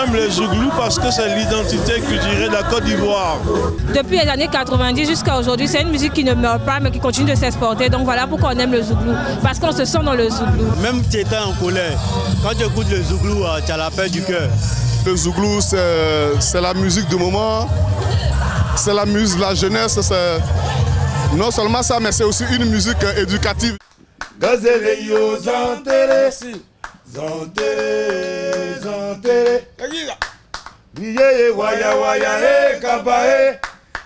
aime les Zouglous parce que c'est l'identité culturelle de la Côte d'Ivoire. Depuis les années 90 jusqu'à aujourd'hui, c'est une musique qui ne meurt pas mais qui continue de s'exporter. Donc voilà pourquoi on aime le Zouglou, parce qu'on se sent dans le Zouglou. Même si tu étais en colère, quand tu écoutes le Zouglou, tu as la paix du cœur. Le Zouglou, c'est la musique du moment, c'est la musique de la jeunesse, non seulement ça, mais c'est aussi une musique éducative. Gazelle yo zantere, zantere, zantere. Biye waya waya kabae,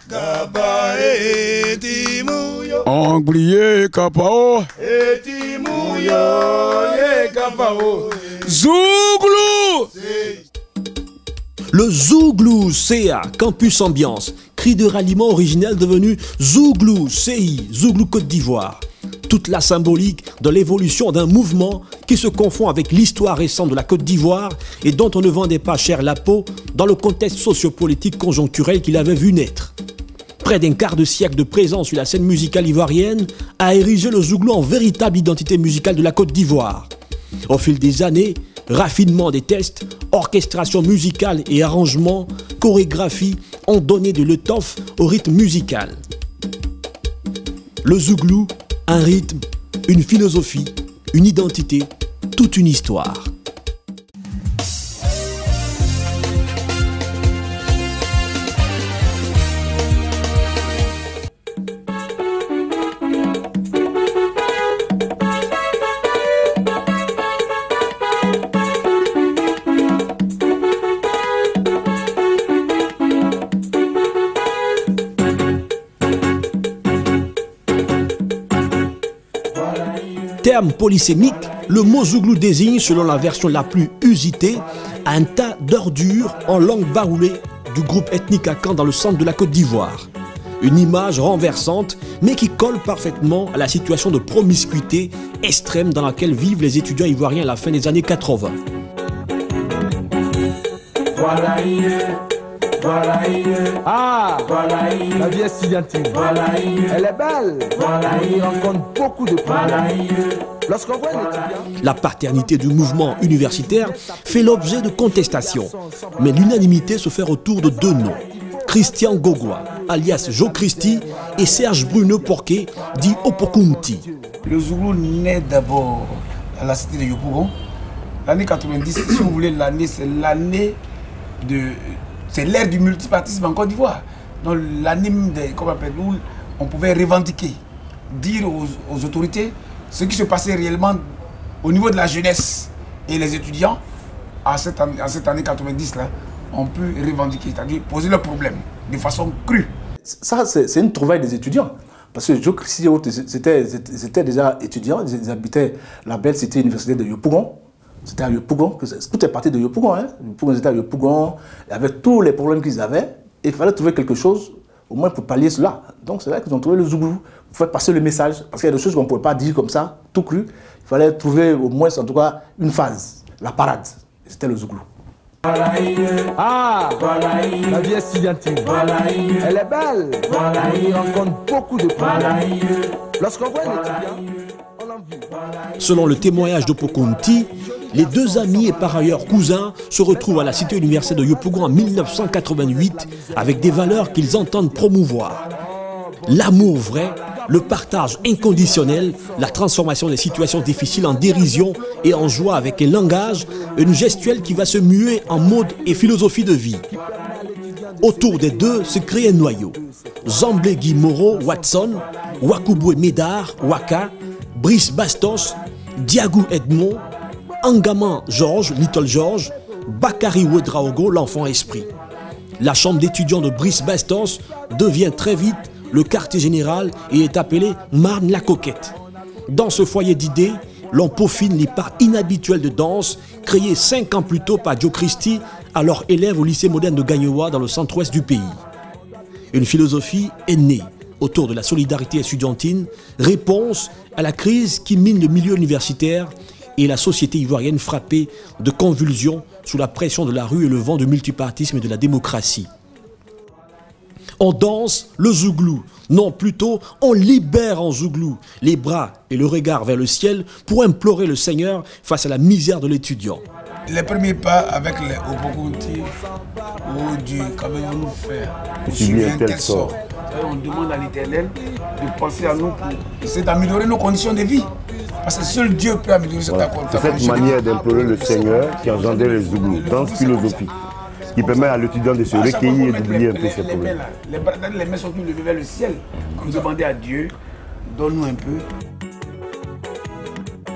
kabae timuyo. Anglier kapao. Timuyo ye kapao. Zouglou. Le Zouglou CA, Campus Ambiance, cri de ralliement originel devenu Zouglou CI, Zouglou Côte d'Ivoire. Toute la symbolique de l'évolution d'un mouvement qui se confond avec l'histoire récente de la Côte d'Ivoire et dont on ne vendait pas cher la peau dans le contexte sociopolitique conjoncturel qu'il avait vu naître. Près d'un quart de siècle de présence sur la scène musicale ivoirienne a érigé le Zouglou en véritable identité musicale de la Côte d'Ivoire. Au fil des années, raffinement des tests, orchestration musicale et arrangement, chorégraphie ont donné de l'étoffe au rythme musical. Le Zouglou, un rythme, une philosophie, une identité, toute une histoire. Terme polysémique, le mot Zouglou désigne, selon la version la plus usitée, un tas d'ordures en langue baoulée du groupe ethnique Akan dans le centre de la Côte d'Ivoire. Une image renversante, mais qui colle parfaitement à la situation de promiscuité extrême dans laquelle vivent les étudiants ivoiriens à la fin des années 80. Ah, la vie est studiantine. Elle est belle. Elle rencontre beaucoup de problèmes. Lorsqu'on voit un étudiant... La paternité du mouvement universitaire fait l'objet de contestations, mais l'unanimité se fait autour de deux noms. Christian Gogwa, alias Joe Christie, et Serge Bruno Porquet, dit Opokunti. Le Zouglou naît d'abord à la cité de Yopougon. L'année 90, si vous voulez, l'année, c'est l'année de... C'est l'ère du multipartisme en Côte d'Ivoire. Donc l'année, comme appelle-nous, on pouvait revendiquer, dire aux autorités ce qui se passait réellement au niveau de la jeunesse et les étudiants à cette année 90-là, on peut revendiquer, c'est-à-dire poser leurs problèmes de façon crue. Ça, c'est une trouvaille des étudiants. Parce que Joe Christie, c'était déjà étudiants, ils habitaient la belle cité universitaire de Yopougon. C'était à Yopougon, tout est parti de Yopougon. Hein. C'était à Yopougon, avec tous les problèmes qu'ils avaient. Et il fallait trouver quelque chose, au moins pour pallier cela. Donc c'est là qu'ils ont trouvé le Zouglou, pour faire passer le message. Parce qu'il y a des choses qu'on ne pouvait pas dire comme ça, tout cru. Il fallait trouver au moins, en tout cas, une phase, la parade. C'était le Zouglou. Ah, la vie est studiantine. Elle est belle. Elle rencontre beaucoup de problèmes. Lorsqu'on voit un étudiant, on en vit. Selon le témoignage d'Opokunti, les deux amis et par ailleurs cousins se retrouvent à la cité universitaire de Yopougon en 1988 avec des valeurs qu'ils entendent promouvoir. L'amour vrai, le partage inconditionnel, la transformation des situations difficiles en dérision et en joie avec un langage, une gestuelle qui va se muer en mode et philosophie de vie. Autour des deux se crée un noyau. Zamblegui Moro Watson, Wakouboué Médard Waka, Brice Bastos, Diagou Edmond, Angaman Georges, Little George, Bakary Ouedraogo, l'enfant esprit. La chambre d'étudiants de Brice Bastos devient très vite le quartier général et est appelé Marne la Coquette. Dans ce foyer d'idées, l'on peaufine les pas inhabituels de danse créés 5 ans plus tôt par Joe Christie, alors élève au lycée moderne de Gagnoa dans le centre-ouest du pays. Une philosophie est née autour de la solidarité estudiantine, réponse à la crise qui mine le milieu universitaire et la société ivoirienne frappée de convulsions sous la pression de la rue et le vent du multipartisme et de la démocratie. On danse le Zouglou, non plutôt on libère en Zouglou les bras et le regard vers le ciel pour implorer le Seigneur face à la misère de l'étudiant. Les premiers pas avec les Opokonti, oh Dieu, comment nous faire? Subir tel sort. On demande à l'Éternel de penser à nous pour essayer d'améliorer nos conditions de vie. Parce que seul Dieu peut améliorer cette condition. C'est cette manière d'implorer le Seigneur qui engendre les Zouglous, dans cette philosophie, qui permet à l'étudiant de se recueillir et d'oublier un peu ses problèmes. Les mains sont plus levées vers le ciel, comme demander à Dieu, donne-nous un peu.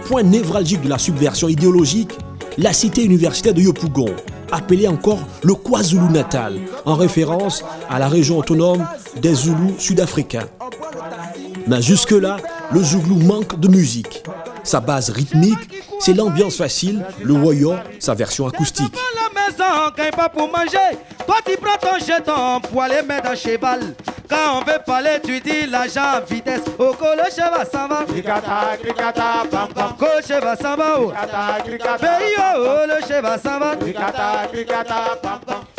Point névralgique de la subversion idéologique, la cité universitaire de Yopougon, appelée encore le KwaZulu-Natal, en référence à la région autonome des Zoulous sud-africains. Mais jusque-là, le Zouglou manque de musique. Sa base rythmique, c'est l'ambiance facile, le woyo, sa version acoustique. Pas pour manger, toi tu prends ton jeton pour aller mettre un cheval. Quand on veut parler, tu dis l'agent vitesse. Oh, le cheval s'en va. Le cheval s'en va. Le cheval s'en va.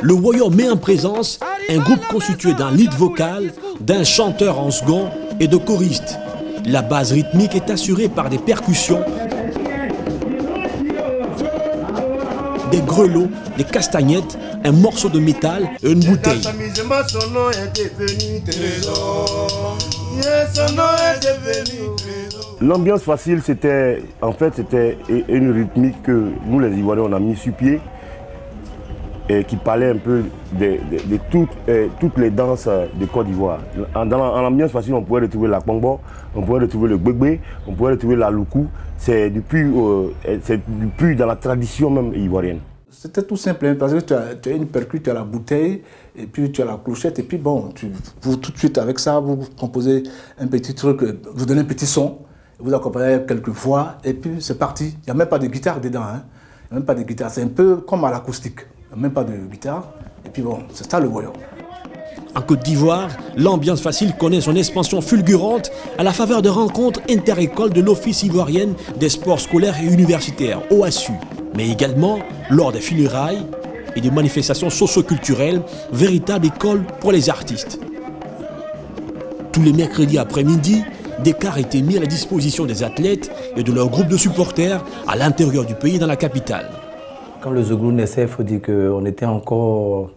Le woyo met en présence un groupe constitué d'un lead vocal, d'un chanteur en second et de choristes. La base rythmique est assurée par des percussions, des grelots, des castagnettes, un morceau de métal et une bouteille. L'ambiance facile, c'était une rythmique que nous les Ivoiriens on a mis sur pied et qui parlait un peu de toutes les danses de Côte d'Ivoire. En l'ambiance facile, on pouvait retrouver la Kwangbo, on pouvait retrouver le Gbegbe, on pouvait retrouver la Loukou. C'est depuis dans la tradition même ivoirienne. C'était tout simple, hein, parce que tu as une percute, tu as la bouteille, et puis tu as la clochette, et puis bon, vous tout de suite avec ça, vous composez un petit truc, vous donnez un petit son, vous accompagnez quelques voix, et puis c'est parti. Il n'y a même pas de guitare dedans, hein. Il n'y a même pas de guitare, c'est un peu comme à l'acoustique. Il n'y a même pas de guitare, et puis bon, c'est ça le voyant. En Côte d'Ivoire, l'ambiance facile connaît son expansion fulgurante à la faveur de rencontres inter-écoles de l'Office ivoirienne des sports scolaires et universitaires, OASU, mais également lors des funérailles et des manifestations socio-culturelles, véritable école pour les artistes. Tous les mercredis après-midi, des cars étaient mis à la disposition des athlètes et de leurs groupes de supporters à l'intérieur du pays et dans la capitale. Quand le Zouglou naissait, il faut dire qu'on était encore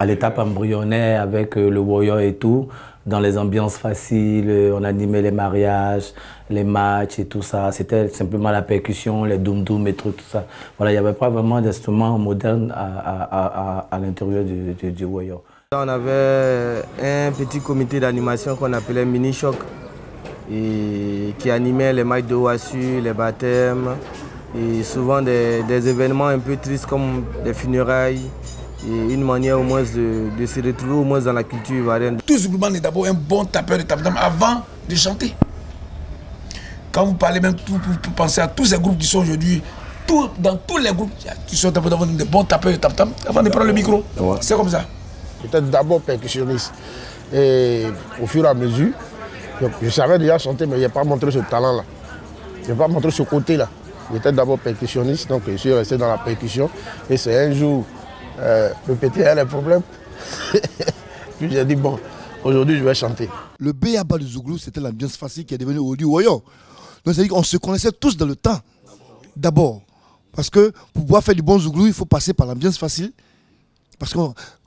à l'étape embryonnaire avec le woyo et tout, dans les ambiances faciles, on animait les mariages, les matchs et tout ça. C'était simplement la percussion, les doum-doum et tout ça. Voilà, il n'y avait pas vraiment d'instruments modernes à l'intérieur du woyo. On avait un petit comité d'animation qu'on appelait Mini Choc, et qui animait les matchs de OASU, les baptêmes, et souvent des événements un peu tristes comme des funérailles. Et une manière au moins de se retrouver au moins dans la culture ivoirienne. Tout Zouglouman est d'abord un bon tapeur de tam-tam avant de chanter. Quand vous parlez même, vous pensez à tous ces groupes qui sont aujourd'hui, dans tous les groupes qui sont d'abord des bons tapeurs de tam-tam avant de prendre le micro. Ouais. C'est comme ça. J'étais d'abord percussionniste. Et au fur et à mesure, je savais déjà chanter, mais je n'ai pas montré ce talent-là. Je n'ai pas montré ce côté-là. J'étais d'abord percussionniste, donc je suis resté dans la percussion. Et c'est un jour, le petit a des problèmes. Puis j'ai dit, bon, aujourd'hui je vais chanter. Le B.A.B.A. du Zouglou, c'était l'ambiance facile qui est devenue aujourd'hui Woyo. Donc c'est-à-dire qu'on se connaissait tous dans le temps, d'abord. Parce que pour pouvoir faire du bon Zouglou, il faut passer par l'ambiance facile. Parce que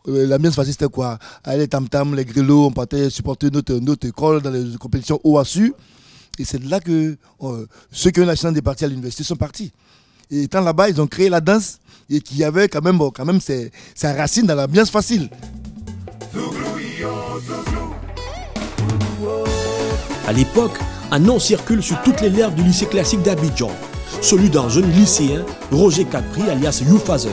l'ambiance facile, c'était quoi? Les tam-tam, les grelots, on partait supporter notre école dans les compétitions OASU. Et c'est là que ceux qui ont eu la chance de partir à l'université sont partis. Et étant là-bas, ils ont créé la danse et qui avait quand même sa racine dans l'ambiance facile. À l'époque, un nom circule sur toutes les lèvres du lycée classique d'Abidjan, celui d'un jeune lycéen, Roger Capri, alias Youfazer.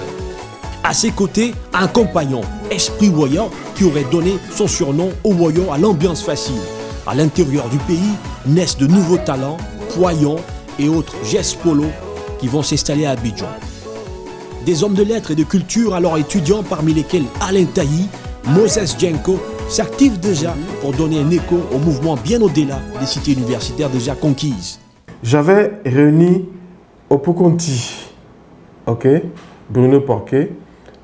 À ses côtés, un compagnon, Esprit Woyo, qui aurait donné son surnom au Woyo à l'ambiance facile. À l'intérieur du pays, naissent de nouveaux talents, Poyon et autres gestes polo qui vont s'installer à Abidjan. Des hommes de lettres et de culture alors étudiants, parmi lesquels Alain Tailly, Moses Djenko, s'activent déjà pour donner un écho au mouvement bien au-delà des cités universitaires déjà conquises. J'avais réuni Opokonti, Bruno Porquet,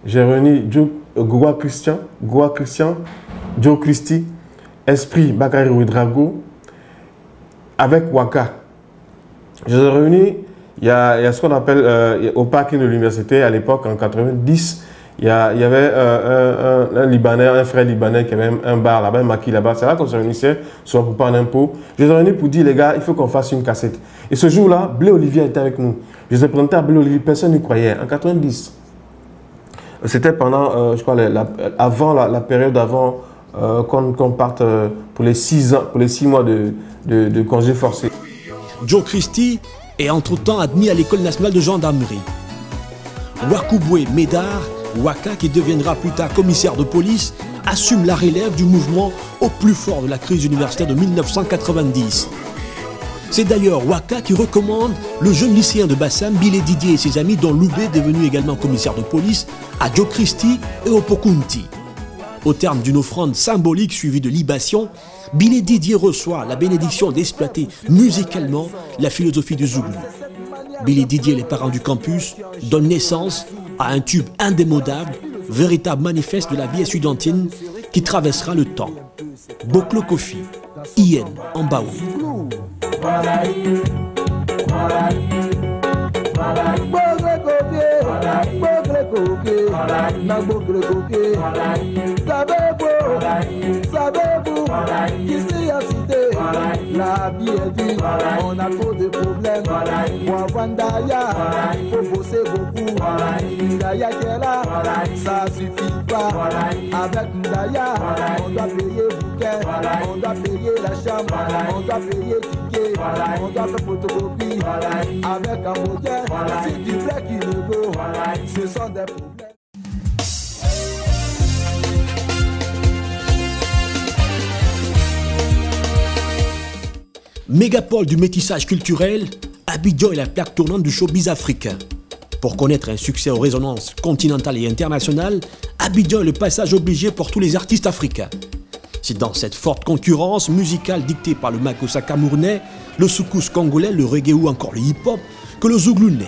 j'ai réuni Goua Christian, Joe Christie, Esprit Bakary Ouedrago, avec Waka. J'ai réuni Il y a ce qu'on appelle, au parking de l'université, à l'époque, en 90, il y avait un Libanais, un frère libanais qui avait un bar là-bas, un maquis là-bas. C'est là qu'on se réunissait, soit pour pas un impôt. Je les ai réunis pour dire, les gars, il faut qu'on fasse une cassette. Et ce jour-là, Blé Olivier était avec nous. Je les ai présentés à Blé Olivier, personne n'y croyait. En 90, c'était pendant, je crois, avant la période avant qu'on parte pour les 6 mois de congé forcé. Joe Christie est entre-temps admis à l'École nationale de gendarmerie. Wakubwe Médard, Waka, qui deviendra plus tard commissaire de police, assume la relève du mouvement au plus fort de la crise universitaire de 1990. C'est d'ailleurs Waka qui recommande le jeune lycéen de Bassam, Bilé Didier et ses amis, dont Loubé, devenu également commissaire de police, à Joe Christie et au Pokunti. Au terme d'une offrande symbolique suivie de libation, Bilé Didier reçoit la bénédiction d'exploiter musicalement la philosophie du Zouglou. Bilé Didier et les parents du campus donnent naissance à un tube indémodable, véritable manifeste de la vie estudiantine qui traversera le temps. Boklo Kofi, Ien Ambaoui. Savez-vous qu'ici à Cité, la vie est dure, on a trop de problèmes. Pour avoir Ndaya, faut bosser beaucoup. Ndaya qui est là, ça suffit pas. Avec Ndaya, on doit payer bouquet, on doit payer la chambre, on doit payer ticket, on doit faire photocopie. Avec un modèle, c'est du vrai qui le vaut, ce sont des problèmes. Mégapole du métissage culturel, Abidjan est la plaque tournante du showbiz africain. Pour connaître un succès aux résonances continentales et internationales, Abidjan est le passage obligé pour tous les artistes africains. C'est dans cette forte concurrence musicale dictée par le makossa camerounais, le soukous congolais, le reggae ou encore le hip-hop que le Zouglou naît.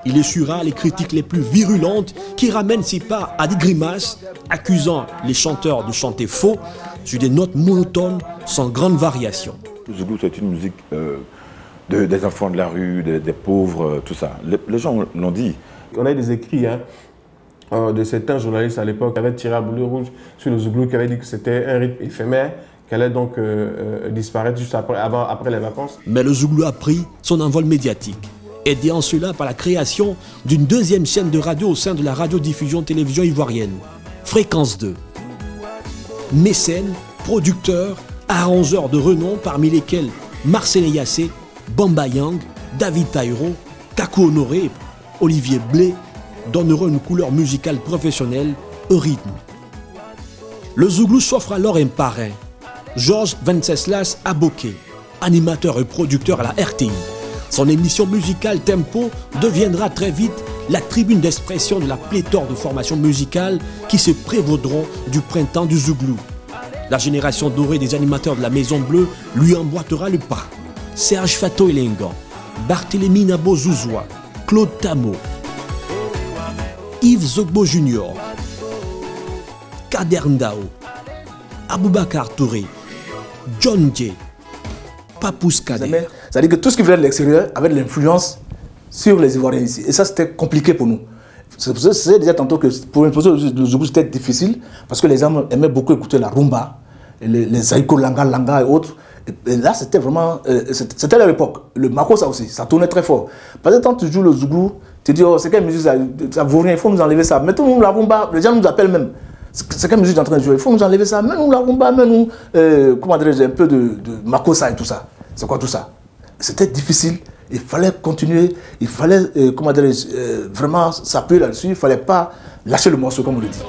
Il essuiera les critiques les plus virulentes qui ramènent ses pas à des grimaces, accusant les chanteurs de chanter faux sur des notes monotones sans grande variation. Le Zouglou, c'est une musique des enfants de la rue, des pauvres, tout ça. Les gens l'ont dit. On a des écrits de certains journalistes à l'époque qui avaient tiré à boulet rouge sur le Zouglou, qui avaient dit que c'était un rythme éphémère, qui allait donc disparaître juste après les vacances. Mais le Zouglou a pris son envol médiatique, aidé en cela par la création d'une deuxième chaîne de radio au sein de la radiodiffusion-télévision ivoirienne, Fréquence 2. Mécène, producteur, arrangeur de renom, parmi lesquels Marcel Yassé, Bamba Yang, David Taïro, Kakou Honoré, Olivier Blé, donneront une couleur musicale professionnelle au rythme. Le Zouglou s'offre alors un parrain, Georges Venceslas Aboké, animateur et producteur à la RTI. Son émission musicale Tempo deviendra très vite la tribune d'expression de la pléthore de formations musicales qui se prévaudront du printemps du Zouglou. La génération dorée des animateurs de la Maison Bleue lui emboîtera le pas. Serge Fato Elengan, Barthélémy Nabo Zouzoua, Claude Tamo, Yves Zogbo Junior, Kader Ndao, Aboubakar Touré, John Jay, Papous Kader. C'est-à-dire que tout ce qui venait de l'extérieur avait de l'influence sur les Ivoiriens ici. Et ça, c'était compliqué pour nous. C'est pour ça que je disais tantôt que pour imposer le Zouglou, c'était difficile parce que les gens aimaient beaucoup écouter la rumba, les Zaïko Langa et autres. Et là, c'était vraiment... c'était à l'époque. Le makossa aussi, ça tournait très fort. Parce que quand tu joues le Zouglou, tu dis, oh, c'est quelle musique, ça vaut rien, il faut nous enlever ça. Mettons-nous la rumba, les gens nous appellent même. C'est quelle musique en train de jouer, il faut nous enlever ça. Mets-nous la rumba, mets-nous, comment dirais-je, un peu de makossa et tout ça. C'est quoi tout ça? C'était difficile. Il fallait continuer, il fallait comment dirais-je, vraiment s'appuyer là-dessus, il ne fallait pas lâcher le morceau comme on le dit.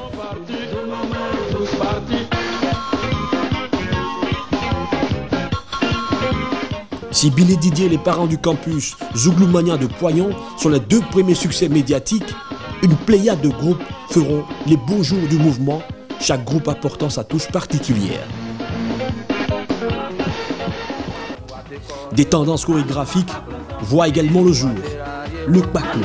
Si Bilé Didier et les parents du campus Zouglou Mania de Poyon sont les deux premiers succès médiatiques, une pléiade de groupes feront les beaux jours du mouvement, chaque groupe apportant sa touche particulière. Des tendances chorégraphiques voient également le jour. Le Baklo.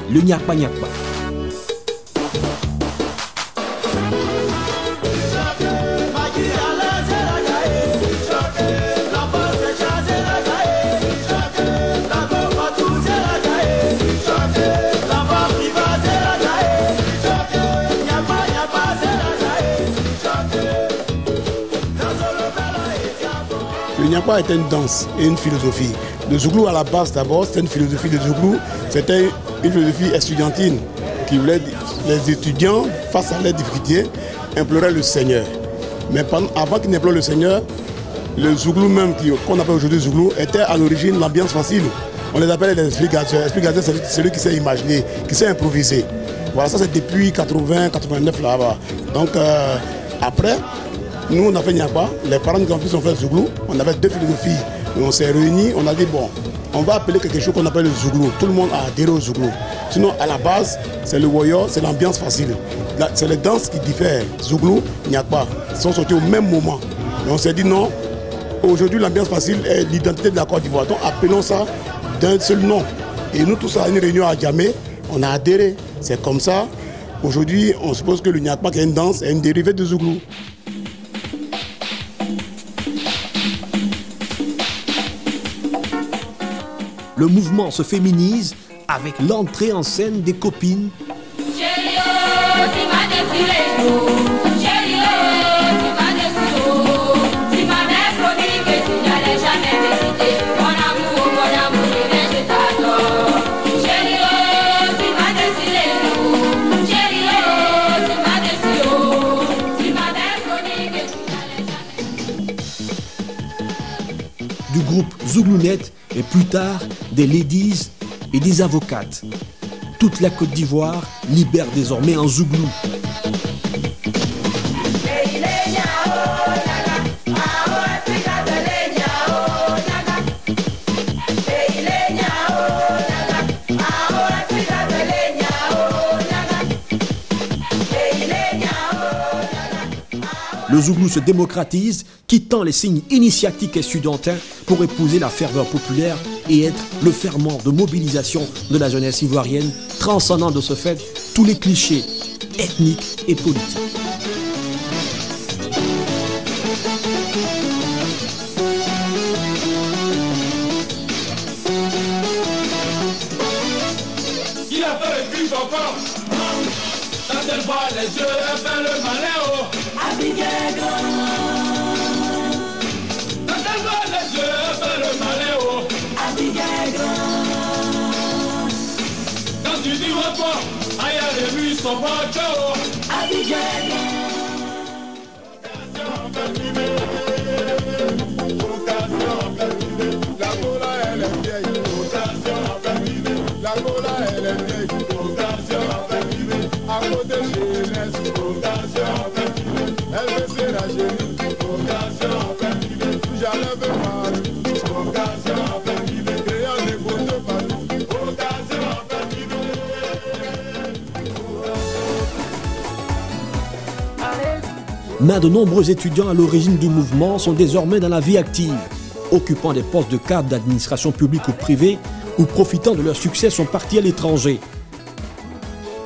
Le Nyakpa Nyakpa. Le Nyakpa était une danse et une philosophie. Le Zouglou, à la base, d'abord, c'était une philosophie de Zouglou. C'était une philosophie estudiantine qui voulait les étudiants, face à leurs difficultés, imploraient le Seigneur. Mais avant qu'ils n'implorent le Seigneur, le Zouglou même, qu'on appelle aujourd'hui Zouglou, était à l'origine l'ambiance facile. On les appelle les explications. Explications, c'est celui qui sait imaginer, qui sait improviser. Voilà, ça c'est depuis 80, 89 là-bas. Donc après, nous on a fait Nyakpa, les parents nous ont fait Zouglou, on avait deux philosophies. Et on s'est réunis, on a dit bon, on va appeler quelque chose qu'on appelle le Zouglou. Tout le monde a adhéré au Zouglou. Sinon à la base, c'est le Woyo, c'est l'ambiance facile. C'est les danses qui diffèrent. Zouglou, Nyakpa, sont sortis au même moment. Et on s'est dit non, aujourd'hui l'ambiance facile est l'identité de la Côte d'Ivoire. Donc appelons ça d'un seul nom. Et nous tous à une réunion à Djamé, on a adhéré. C'est comme ça. Aujourd'hui, on suppose que le Nyakpa, qui est une danse, est une dérivée de Zouglou. Le mouvement se féminise avec l'entrée en scène des copines. Du groupe Zouglounet et plus tard des ladies et des avocates. Toute la Côte d'Ivoire libère désormais un Zouglou. Le Zouglou se démocratise, quittant les signes initiatiques et estudiantins pour épouser la ferveur populaire et être le ferment de mobilisation de la jeunesse ivoirienne, transcendant de ce fait tous les clichés ethniques et politiques. Qui a fait le but encore? Quand elle voit les yeux, elle fait le malin, oh. Abigail. Quand elle voit les yeux, elle fait le malin, oh. Abigail. Quand tu dis repos, aïe, les nuits sont pas ciao. Abigail. La gola, elle est vieille. La gola, elle est vieille. À côté jeunesse, elle veut se rajeunir, j'allais me marier, créant des photos partout, Mais de nombreux étudiants à l'origine du mouvement sont désormais dans la vie active, occupant des postes de cadre d'administration publique ou privée ou profitant de leur succès sont partis à l'étranger.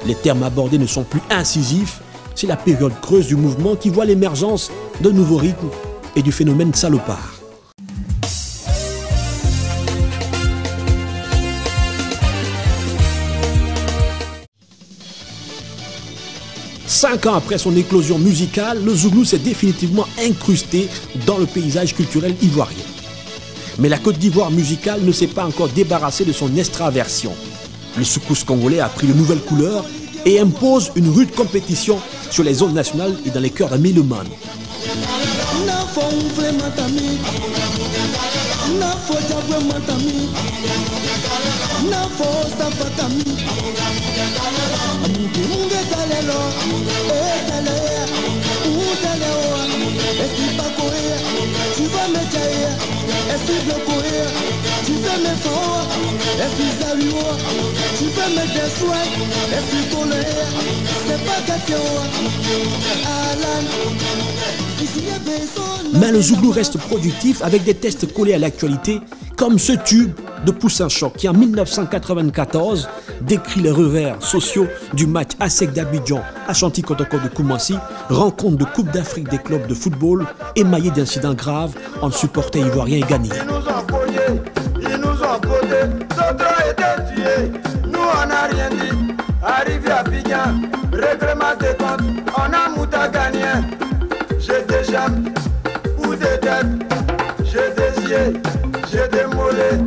Les termes abordés ne sont plus incisifs, c'est la période creuse du mouvement qui voit l'émergence de nouveaux rythmes et du phénomène salopard. Cinq ans après son éclosion musicale, le Zouglou s'est définitivement incrusté dans le paysage culturel ivoirien. Mais la Côte d'Ivoire musicale ne s'est pas encore débarrassée de son extraversion. Le soukous congolais a pris de nouvelles couleurs et impose une rude compétition sur les zones nationales et dans les cœurs des mélomanes. Mais le Zouglou reste productif avec des textes collés à l'actualité, comme ce tube de Poussin Choc qui en 1994 décrit les revers sociaux du match ASEC d'Abidjan à Chanty Kotoko de Koumassi, rencontre de Coupe d'Afrique des clubs de football émaillée d'incidents graves entre supporters ivoiriens et ghanéens. Ils nous ont codé, d'autres étaient tués, nous on n'a rien dit. Arrivé à Abidjan, règlement des comptes, on a mouta gagné. J'ai des jambes ou des têtes, j'ai des pieds, j'ai des mollets,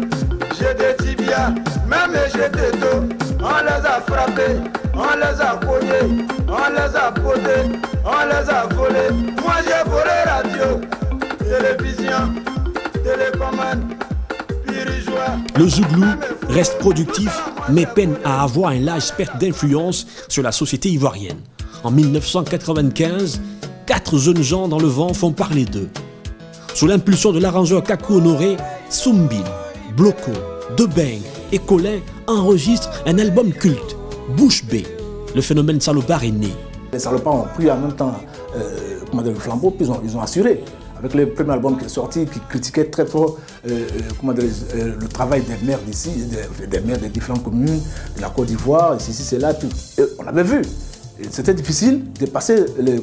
j'ai des tibias, même j'ai des dos. On les a frappés, on les a cognés, on les a potés, on les a volés. Moi j'ai volé radio, télévision, télécommande, pirigeois. Le Zouglou reste productif, mais peine à avoir un large spectre d'influence sur la société ivoirienne. En 1995, 4 jeunes gens dans le vent font parler d'eux. Sous l'impulsion de l'arrangeur Kakou Honoré, Soumbil, Bloco, Debeng et Colin enregistrent un album culte, Bouche Bée. Le phénomène salopard est né. Les salopards ont pris en même temps le flambeau, puis ils ont assuré. Avec le premier album qui est sorti, qui critiquait très fort le travail des maires d'ici, des maires des différentes communes, de la Côte d'Ivoire, ici, c'est là, tout. Et on l'avait vu. C'était difficile de passer le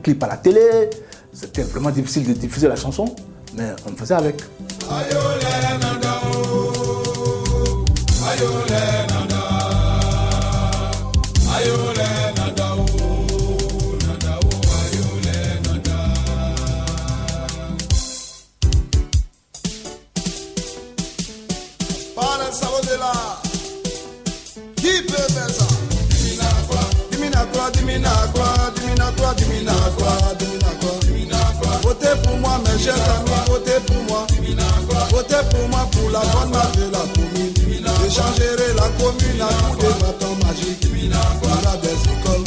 clip à la télé. C'était vraiment difficile de diffuser la chanson, mais on le faisait avec. Qui peut faire ça? Dimina quoi. Votez pour moi, mes chers amis, votez pour moi. Votez pour moi pour la bonne marche de la commune. Je changerai la commune à coups de bâton magique. Voilà des écoles,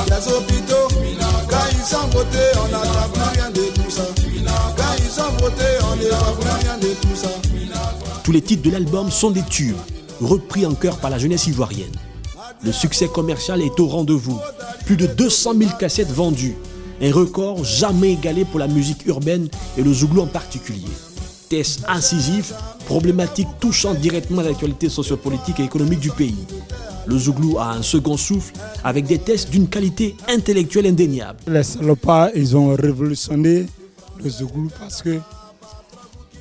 des hôpitaux. Quand ils sont votés, on n'attend plus rien de tout ça. Quand ils sont votés, on ne voit plus rien de tout ça. Tous les titres de l'album sont des tubes, repris en chœur par la jeunesse ivoirienne. Le succès commercial est au rendez-vous. Plus de 200 000 cassettes vendues. Un record jamais égalé pour la musique urbaine et le Zouglou en particulier. Textes incisifs, problématiques touchant directement l'actualité sociopolitique et économique du pays. Le Zouglou a un second souffle avec des textes d'une qualité intellectuelle indéniable. Les salopards, ils ont révolutionné le Zouglou parce que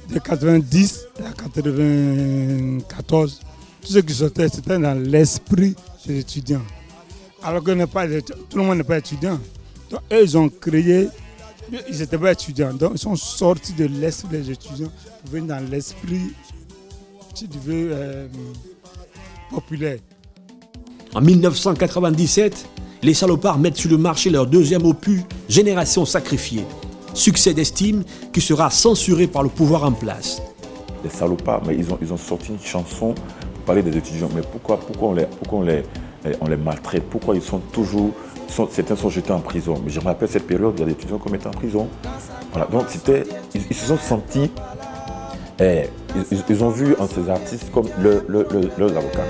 de 90 à 94, tout ce qui sortait, c'était dans l'esprit des étudiants. Alors que tout le monde n'est pas étudiant. Donc, eux, ils ont créé, ils n'étaient pas étudiants. Donc, ils sont sortis de l'esprit des étudiants pour venir dans l'esprit, si tu veux, populaire. En 1997, les salopards mettent sur le marché leur deuxième opus, Génération Sacrifiée. Succès d'estime qui sera censuré par le pouvoir en place. Les salopards, mais ils ont sorti une chanson pour parler des étudiants. Mais pourquoi on les maltraite? Pourquoi ils sont toujours... Certains sont jetés en prison. Mais je me rappelle cette période, il y a des étudiants qui étaient en prison. Voilà, donc ils se sont sentis... ils ont vu en ces artistes comme leurs avocats.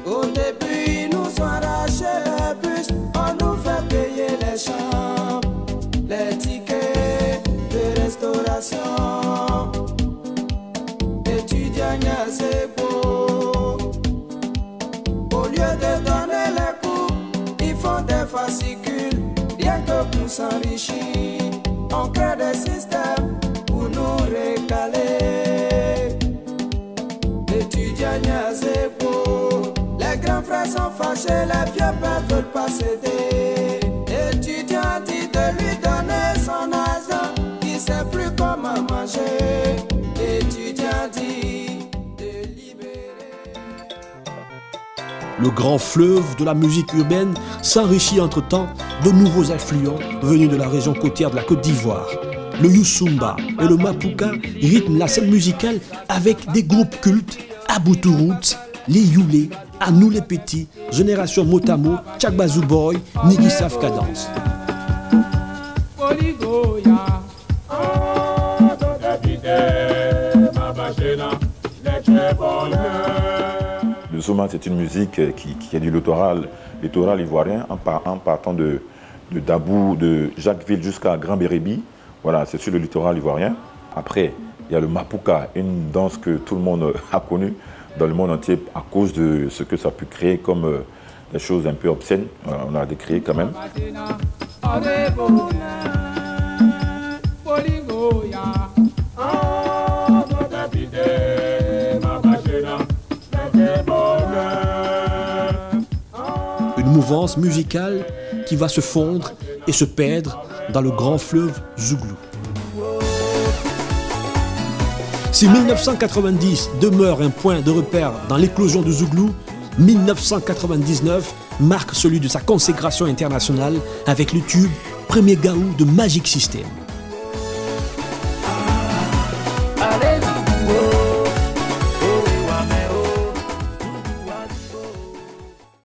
Au début, ils nous ont arraché les bus, on nous fait payer les chambres, les tickets de restauration. Étudiants, c'est beau. Au lieu de donner les coups, ils font des fascicules, rien que pour s'enrichir. On crée des systèmes pour nous récaler. Étudiants, c'est beau. Les grands frères sont fâchés, les vieux pères veulent pas céder. Étudiant dit de lui donner son argent, il sait plus comment manger. Étudiant dit de libérer. Le grand fleuve de la musique urbaine s'enrichit entre-temps de nouveaux affluents venus de la région côtière de la Côte d'Ivoire. Le Youssumba et le Mapuka rythment la scène musicale avec des groupes cultes, Aboutou Roots, les Youlé, À nous les petits, Génération Motamo, Tchakbazou Boy, Nigui Saf Cadence. Le Zouma, c'est une musique qui est du littoral ivoirien, en partant de Dabou, de Jacquesville jusqu'à Grand Bérébi. Voilà, c'est sur le littoral ivoirien. Après, il y a le Mapuka, une danse que tout le monde a connue dans le monde entier à cause de ce que ça a pu créer comme des choses un peu obscènes. On a décrié quand même. Une mouvance musicale qui va se fondre et se perdre dans le grand fleuve Zouglou. Si 1990 demeure un point de repère dans l'éclosion du Zouglou, 1999 marque celui de sa consécration internationale avec le tube Premier Gaou de Magic System.